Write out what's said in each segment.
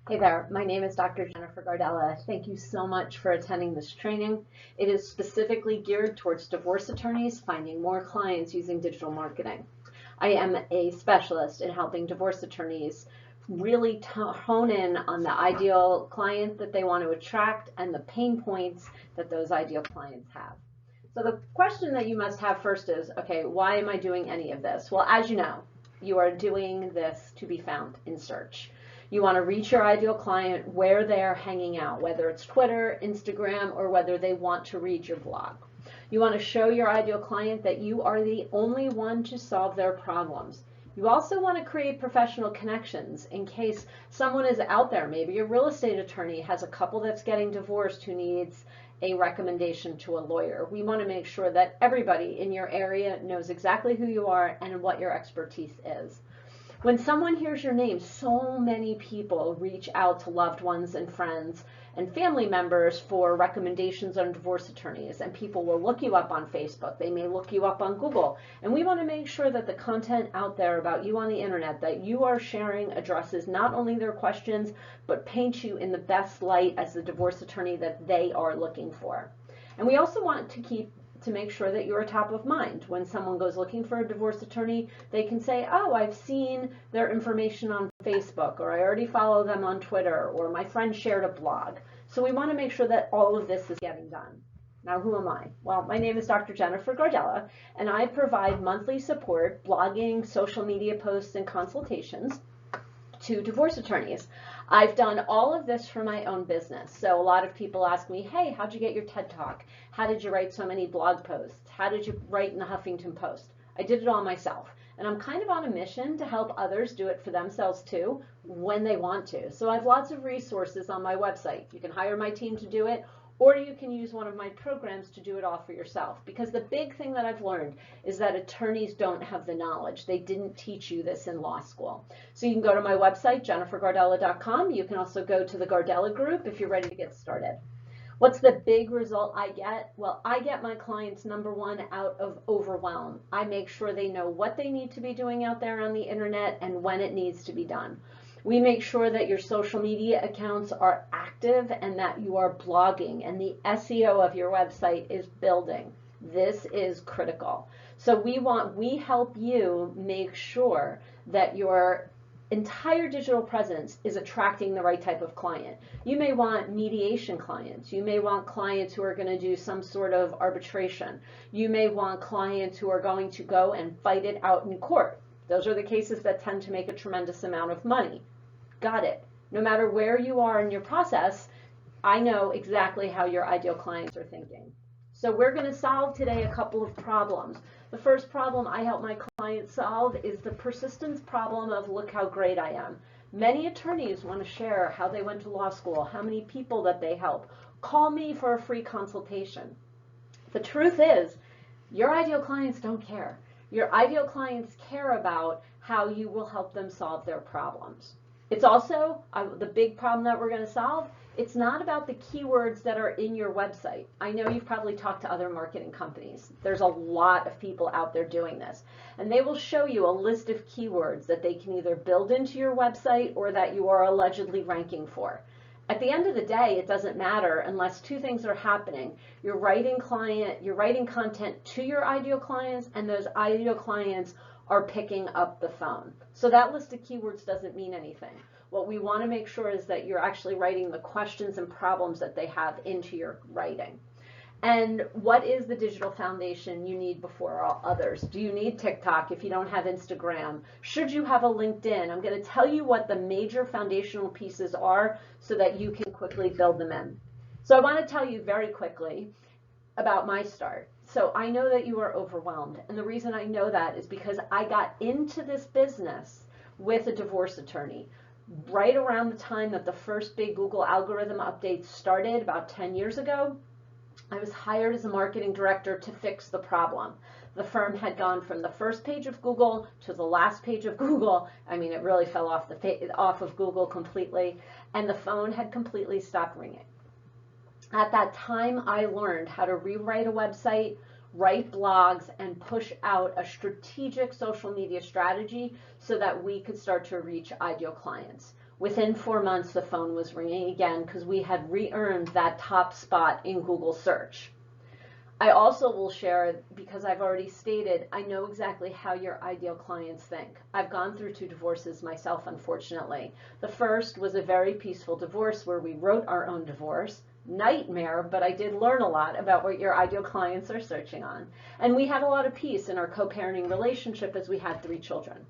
Hey there, my name is Dr. Jennifer Gardella. Thank you so much for attending this training. It is specifically geared towards divorce attorneys finding more clients using digital marketing. I am a specialist in helping divorce attorneys really hone in on the ideal client that they want to attract and the pain points that those ideal clients have. So the question that you must have first is, okay, why am I doing any of this? Well, as you know, you are doing this to be found in search. You want to reach your ideal client where they are hanging out, whether it's Twitter, Instagram, or whether they want to read your blog. You want to show your ideal client that you are the only one to solve their problems. You also want to create professional connections in case someone is out there, maybe a real estate attorney has a couple that's getting divorced who needs a recommendation to a lawyer. We want to make sure that everybody in your area knows exactly who you are and what your expertise is. When someone hears your name, so many people reach out to loved ones and friends and family members for recommendations on divorce attorneys, and people will look you up on Facebook. They may look you up on Google, and we want to make sure that the content out there about you on the internet that you are sharing addresses not only their questions, but paint you in the best light as the divorce attorney that they are looking for. And we also want to make sure that you're top of mind. When someone goes looking for a divorce attorney, they can say, oh, I've seen their information on Facebook, or I already follow them on Twitter, or my friend shared a blog. So we want to make sure that all of this is getting done. Now, who am I? Well, my name is Dr. Jennifer Gardella, and I provide monthly support, blogging, social media posts, and consultations to divorce attorneys. I've done all of this for my own business. So a lot of people ask me, hey, how'd you get your TED Talk? How did you write so many blog posts? How did you write in the Huffington Post? I did it all myself. And I'm kind of on a mission to help others do it for themselves too when they want to. So I have lots of resources on my website. You can hire my team to do it, or you can use one of my programs to do it all for yourself. Because the big thing that I've learned is that attorneys don't have the knowledge. They didn't teach you this in law school. So you can go to my website, jennifergardella.com. You can also go to the Gardella group if you're ready to get started. What's the big result I get? Well, I get my clients, number one, out of overwhelm. I make sure they know what they need to be doing out there on the internet and when it needs to be done. We make sure that your social media accounts are active and that you are blogging and the SEO of your website is building. This is critical. So we help you make sure that your entire digital presence is attracting the right type of client. You may want mediation clients. You may want clients who are going to do some sort of arbitration. You may want clients who are going to go and fight it out in court. Those are the cases that tend to make a tremendous amount of money. Got it. No matter where you are in your process, I know exactly how your ideal clients are thinking. So we're going to solve today a couple of problems. The first problem I help my clients solve is the persistence problem of look how great I am. Many attorneys want to share how they went to law school, how many people that they help. Call me for a free consultation. The truth is, your ideal clients don't care. Your ideal clients care about how you will help them solve their problems. It's also the big problem that we're going to solve. It's not about the keywords that are in your website. I know you've probably talked to other marketing companies. There's a lot of people out there doing this. And they will show you a list of keywords that they can either build into your website or that you are allegedly ranking for. At the end of the day, it doesn't matter unless two things are happening. You're writing content to your ideal clients, and those ideal clients are picking up the phone. So that list of keywords doesn't mean anything. What we want to make sure is that you're actually writing the questions and problems that they have into your writing. And what is the digital foundation you need before all others? Do you need TikTok if you don't have Instagram? Should you have a LinkedIn? I'm going to tell you what the major foundational pieces are so that you can quickly build them in. So I want to tell you very quickly about my start. So I know that you are overwhelmed. And the reason I know that is because I got into this business with a divorce attorney right around the time that the first big Google algorithm updates started about 10 years ago. I was hired as a marketing director to fix the problem. The firm had gone from the first page of Google to the last page of Google. I mean, it really fell off of Google completely, and the phone had completely stopped ringing. At that time, I learned how to rewrite a website, write blogs, and push out a strategic social media strategy so that we could start to reach ideal clients. Within 4 months, the phone was ringing again because we had re-earned that top spot in Google search. I also will share, because I've already stated, I know exactly how your ideal clients think. I've gone through 2 divorces myself, unfortunately. The first was a very peaceful divorce where we wrote our own divorce. Nightmare, but I did learn a lot about what your ideal clients are searching on. And we had a lot of peace in our co-parenting relationship as we had 3 children.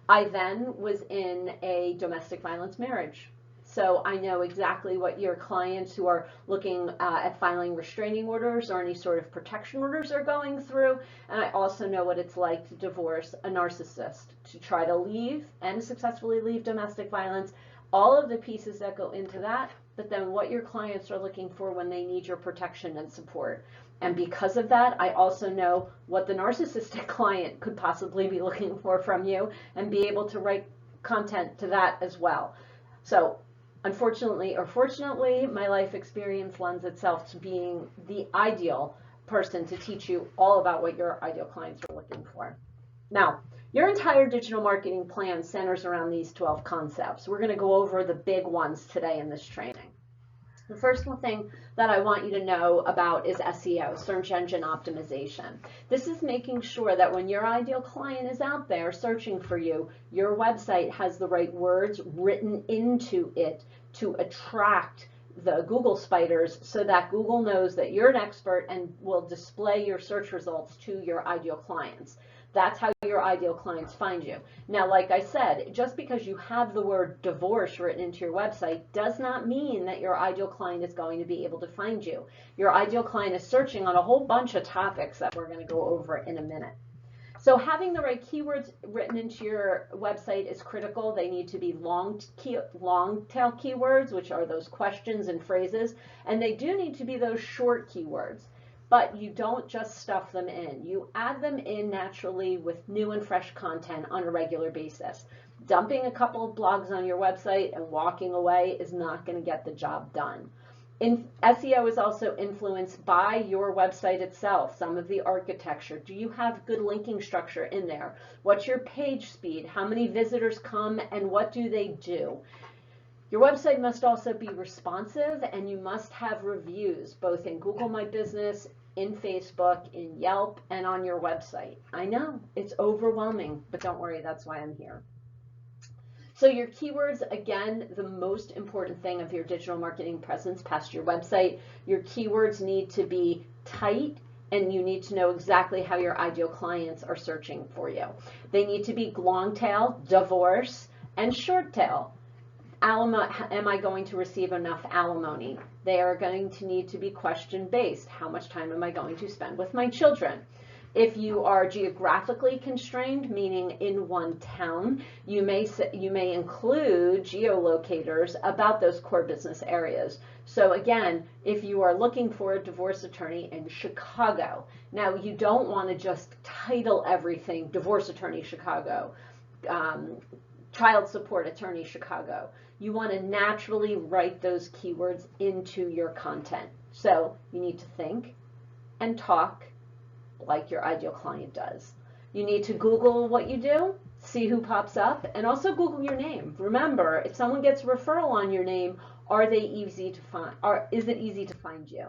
I then was in a domestic violence marriage. So I know exactly what your clients who are looking at filing restraining orders or any sort of protection orders are going through. And I also know what it's like to divorce a narcissist, to try to leave and successfully leave domestic violence, all of the pieces that go into that, but then what your clients are looking for when they need your protection and support. And because of that, I also know what the narcissistic client could possibly be looking for from you and be able to write content to that as well. So unfortunately or fortunately, my life experience lends itself to being the ideal person to teach you all about what your ideal clients are looking for. Now, your entire digital marketing plan centers around these 12 concepts. We're going to go over the big ones today in this training. The first thing that I want you to know about is SEO, search engine optimization. This is making sure that when your ideal client is out there searching for you, your website has the right words written into it to attract the Google spiders so that Google knows that you're an expert and will display your search results to your ideal clients. That's how your ideal clients find you. Now, like I said, just because you have the word divorce written into your website does not mean that your ideal client is going to be able to find you. Your ideal client is searching on a whole bunch of topics that we're going to go over in a minute. So having the right keywords written into your website is critical. They need to be long tail keywords, which are those questions and phrases, and they do need to be those short keywords. But you don't just stuff them in. You add them in naturally with new and fresh content on a regular basis. Dumping a couple of blogs on your website and walking away is not going to get the job done. SEO is also influenced by your website itself, some of the architecture. Do you have good linking structure in there? What's your page speed? How many visitors come and what do they do? Your website must also be responsive, and you must have reviews both in Google My Business, in Facebook, in Yelp, and on your website. I know, it's overwhelming, but don't worry, that's why I'm here. So your keywords, again, the most important thing of your digital marketing presence past your website. Your keywords need to be tight, and you need to know exactly how your ideal clients are searching for you. They need to be long tail, divorce, and short tail. Am I going to receive enough alimony? They are going to need to be question-based. How much time am I going to spend with my children? If you are geographically constrained, meaning in one town, you may include geolocators about those core business areas. So again, if you are looking for a divorce attorney in Chicago, now you don't want to just title everything divorce attorney Chicago, child support attorney Chicago. You want to naturally write those keywords into your content. So you need to think and talk like your ideal client does. You need to Google what you do, see who pops up, and also Google your name. Remember, if someone gets a referral on your name, are they easy to find? Is it easy to find you?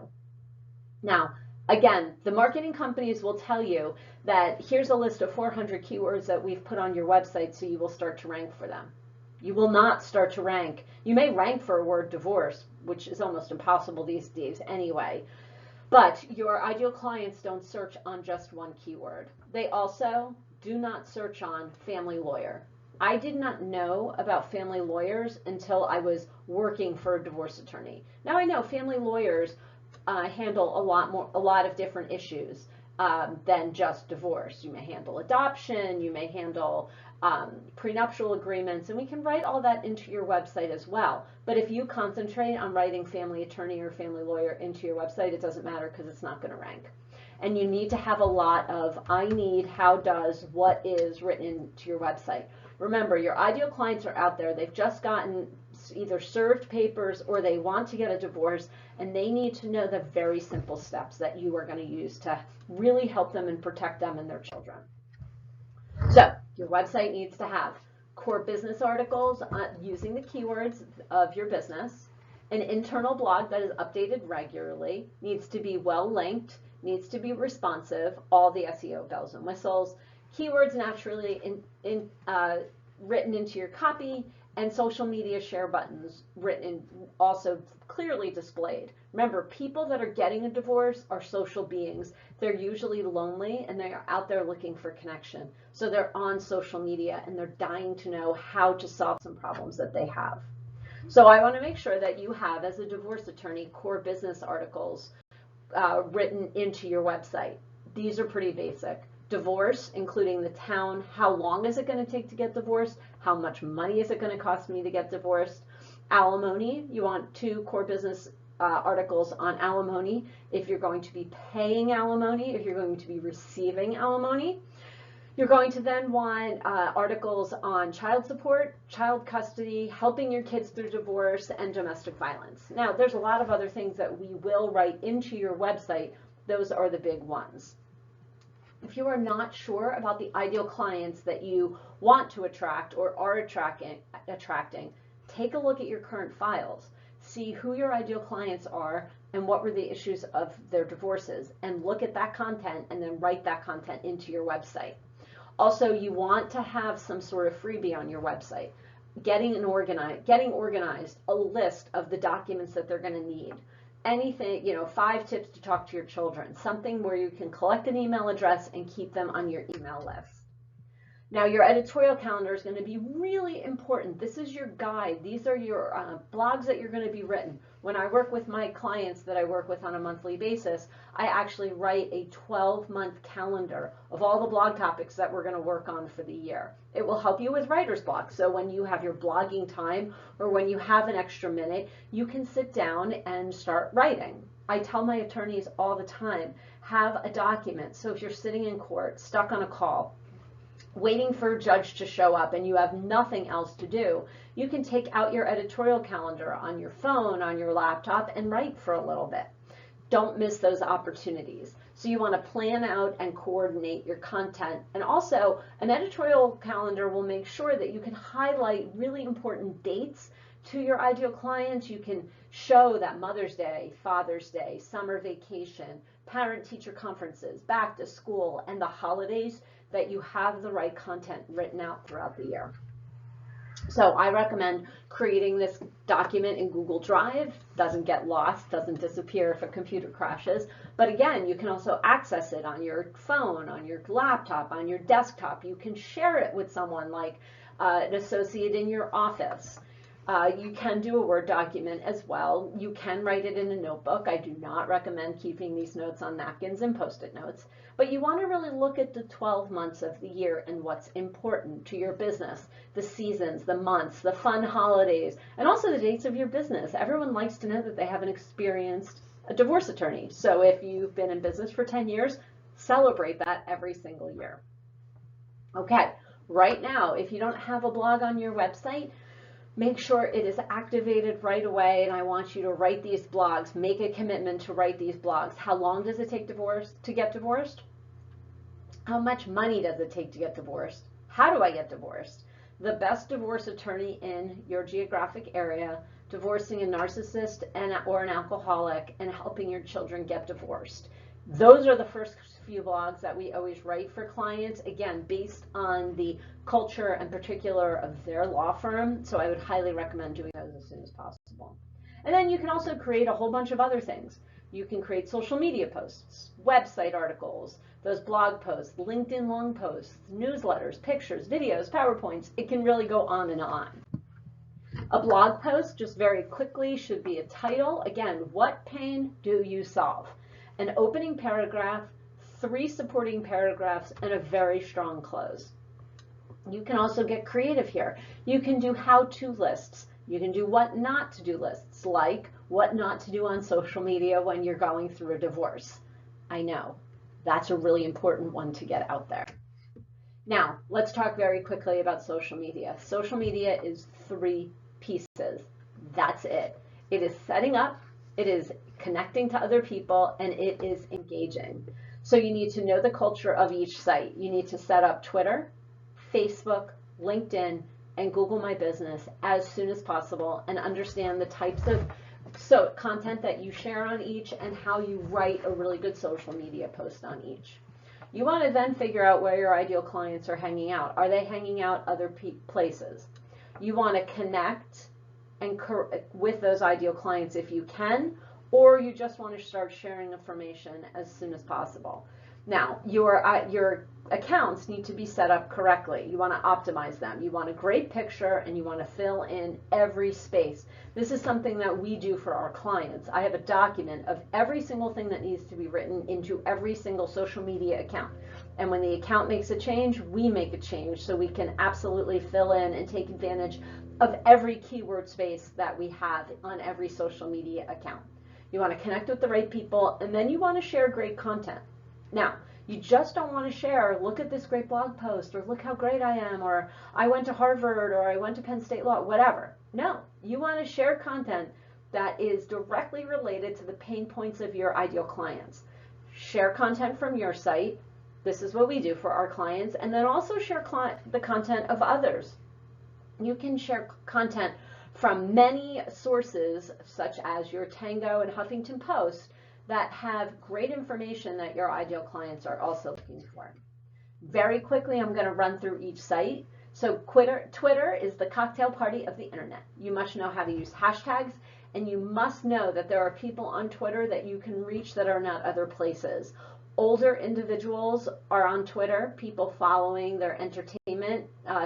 Now, again, the marketing companies will tell you that here's a list of 400 keywords that we've put on your website so you will start to rank for them. You will not start to rank. You may rank for a word divorce, which is almost impossible these days anyway. But your ideal clients don't search on just one keyword. They also do not search on family lawyer. I did not know about family lawyers until I was working for a divorce attorney. Now I know family lawyers handle a lot of different issues than just divorce. You may handle adoption, you may handle prenuptial agreements, and we can write all that into your website as well. But if you concentrate on writing family attorney or family lawyer into your website, it doesn't matter because it's not going to rank. And you need to have a lot of I need, how does, what is written into your website. Remember, your ideal clients are out there. They've just gotten either served papers or they want to get a divorce, and they need to know the very simple steps that you are going to use to really help them and protect them and their children. So your website needs to have core business articles using the keywords of your business, an internal blog that is updated regularly, needs to be well linked, needs to be responsive, all the SEO bells and whistles, keywords naturally written into your copy, and social media share buttons written also clearly displayed. Remember, people that are getting a divorce are social beings. They're usually lonely and they are out there looking for connection. So they're on social media and they're dying to know how to solve some problems that they have. So I want to make sure that you have, as a divorce attorney, core business articles written into your website. These are pretty basic. Divorce, including the town, how long is it going to take to get divorced, how much money is it going to cost me to get divorced. Alimony, you want 2 core business articles on alimony, if you're going to be paying alimony, if you're going to be receiving alimony. You're going to then want articles on child support, child custody, helping your kids through divorce, and domestic violence. Now, there's a lot of other things that we will write into your website. Those are the big ones. If you are not sure about the ideal clients that you want to attract or are attracting, take a look at your current files. See who your ideal clients are and what were the issues of their divorces, and look at that content and then write that content into your website. Also, you want to have some sort of freebie on your website. Getting organized, a list of the documents that they're going to need. Anything, 5 tips to talk to your children, something where you can collect an email address and keep them on your email list. Now, your editorial calendar is going to be really important. This is your guide. These are your blogs that you're going to be written. When I work with my clients that I work with on a monthly basis, I actually write a 12-month calendar of all the blog topics that we're going to work on for the year. It will help you with writer's block. So when you have your blogging time or when you have an extra minute, you can sit down and start writing. I tell my attorneys all the time, have a document. So if you're sitting in court, stuck on a call, waiting for a judge to show up and you have nothing else to do, you can take out your editorial calendar on your phone, on your laptop, and write for a little bit. Don't miss those opportunities. So you want to plan out and coordinate your content. And also, an editorial calendar will make sure that you can highlight really important dates to your ideal clients. You can show that Mother's Day, Father's Day, summer vacation, parent-teacher conferences, back to school, and the holidays, that you have the right content written out throughout the year. So I recommend creating this document in Google Drive. Doesn't get lost, doesn't disappear if a computer crashes. But again, you can also access it on your phone, on your laptop, on your desktop. You can share it with someone like an associate in your office. You can do a Word document as well. You can write it in a notebook. I do not recommend keeping these notes on napkins and Post-it notes, but you want to really look at the 12 months of the year and what's important to your business, the seasons, the months, the fun holidays, and also the dates of your business. Everyone likes to know that they have an experienced divorce attorney. So if you've been in business for 10 years, celebrate that every single year. Okay, right now, if you don't have a blog on your website, make sure it is activated right away, and I want you to write these blogs. Make a commitment to write these blogs. How long does it take to get divorced? How much money does it take to get divorced? How do I get divorced? The best divorce attorney in your geographic area, divorcing a narcissist or an alcoholic, and helping your children get divorced. Those are the first few blogs that we always write for clients, again, based on the culture and particular of their law firm. So I would highly recommend doing those as soon as possible. And then you can also create a whole bunch of other things. You can create social media posts, website articles, those blog posts, LinkedIn long posts, newsletters, pictures, videos, PowerPoints. It can really go on and on. A blog post, just very quickly, should be a title. Again, what pain do you solve? An opening paragraph, 3 supporting paragraphs, and a very strong close. You can also get creative here. You can do how-to lists. You can do what not to do lists, like what not to do on social media when you're going through a divorce. I know, that's a really important one to get out there. Now, let's talk very quickly about social media. Social media is 3 pieces. That's it. It is setting up, it is connecting to other people, and it is engaging. So you need to know the culture of each site. You need to set up Twitter, Facebook, LinkedIn, and Google My Business as soon as possible and understand the types of content that you share on each and how you write a really good social media post on each. You want to then figure out where your ideal clients are hanging out. Are they hanging out other places? You want to connect and with those ideal clients if you can, or you just want to start sharing information as soon as possible. Now, your accounts need to be set up correctly. You want to optimize them. You want a great picture and you want to fill in every space. This is something that we do for our clients. I have a document of every single thing that needs to be written into every single social media account. And when the account makes a change, we make a change so we can absolutely fill in and take advantage of every keyword space that we have on every social media account. You want to connect with the right people, and then you want to share great content. Now, you just don't want to share, look at this great blog post, or look how great I am, or I went to Harvard, or I went to Penn State Law, whatever. No, you want to share content that is directly related to the pain points of your ideal clients. Share content from your site. This is what we do for our clients. And then also share the content of others. You can share content from many sources, such as your Tango and Huffington Post, that have great information that your ideal clients are also looking for. Very quickly, I'm going to run through each site. So Twitter is the cocktail party of the internet. You must know how to use hashtags, and you must know that there are people on Twitter that you can reach that are not other places. Older individuals are on Twitter. People following their entertainment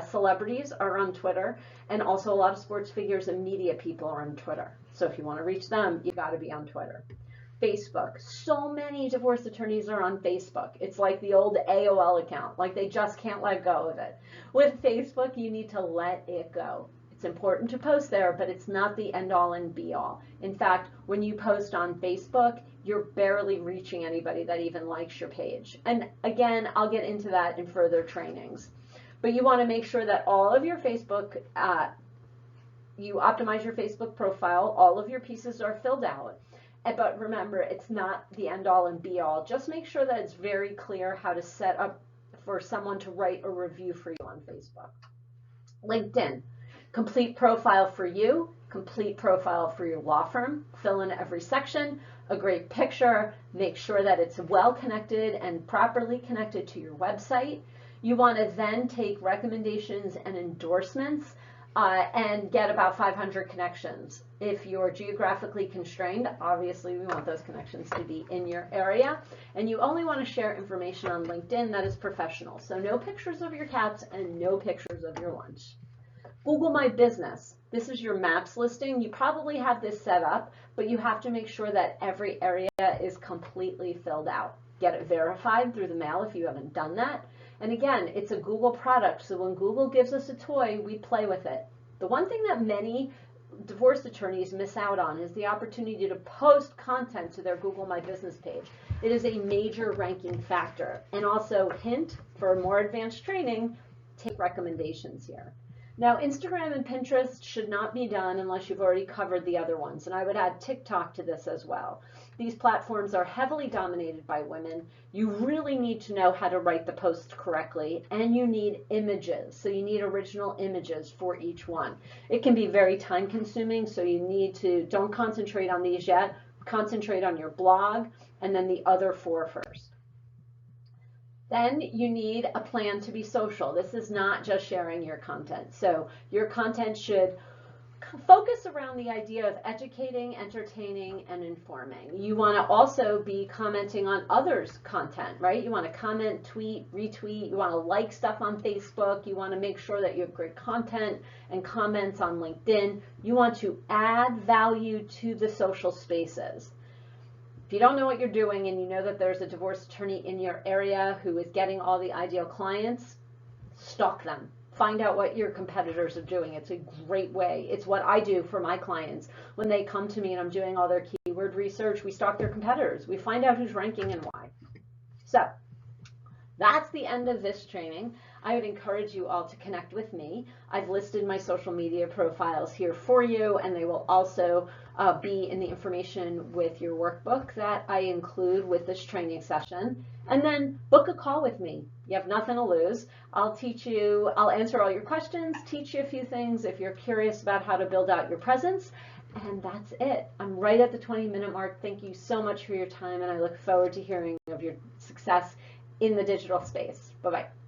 celebrities are on Twitter, and also a lot of sports figures and media people are on Twitter. So if you want to reach them, you got to be on Twitter. Facebook. So many divorce attorneys are on Facebook. It's like the old AOL account, like they just can't let go of it. With Facebook, you need to let it go. It's important to post there, but it's not the end all and be all. In fact, when you post on Facebook, you're barely reaching anybody that even likes your page. And again, I'll get into that in further trainings. But you want to make sure that all of your Facebook, you optimize your Facebook profile, all of your pieces are filled out. But remember, it's not the end all and be all. Just make sure that it's very clear how to set up for someone to write a review for you on Facebook. LinkedIn, complete profile for you, complete profile for your law firm, fill in every section, a great picture, make sure that it's well connected and properly connected to your website. You want to then take recommendations and endorsements and get about 500 connections. If you're geographically constrained, obviously we want those connections to be in your area, and you only want to share information on LinkedIn that is professional. So no pictures of your cats and no pictures of your lunch. Google My Business. This is your maps listing. You probably have this set up, but you have to make sure that every area is completely filled out. Get it verified through the mail if you haven't done that. And again, it's a Google product, so when Google gives us a toy, we play with it. The one thing that many divorce attorneys miss out on is the opportunity to post content to their Google My Business page. It is a major ranking factor. And also, hint, for more advanced training, take recommendations here. Now, Instagram and Pinterest should not be done unless you've already covered the other ones, and I would add TikTok to this as well. These platforms are heavily dominated by women. You really need to know how to write the post correctly, and you need images. So you need original images for each one. It can be very time consuming, so you need to, don't concentrate on these yet, concentrate on your blog, and then the other four first. Then you need a plan to be social. This is not just sharing your content. So your content should focus around the idea of educating, entertaining, and informing. You want to also be commenting on others' content, right? You want to comment, tweet, retweet. You want to like stuff on Facebook. You want to make sure that you have great content and comments on LinkedIn. You want to add value to the social spaces. If you don't know what you're doing and you know that there's a divorce attorney in your area who is getting all the ideal clients, stalk them. Find out what your competitors are doing. It's a great way. It's what I do for my clients. When they come to me and I'm doing all their keyword research, we stalk their competitors. We find out who's ranking and why. So that's the end of this training. I would encourage you all to connect with me. I've listed my social media profiles here for you, and they will also be in the information with your workbook that I include with this training session. And then book a call with me. You have nothing to lose. I'll teach you, I'll answer all your questions, teach you a few things if you're curious about how to build out your presence. And that's it. I'm right at the 20-minute mark. Thank you so much for your time, and I look forward to hearing of your success in the digital space. Bye-bye.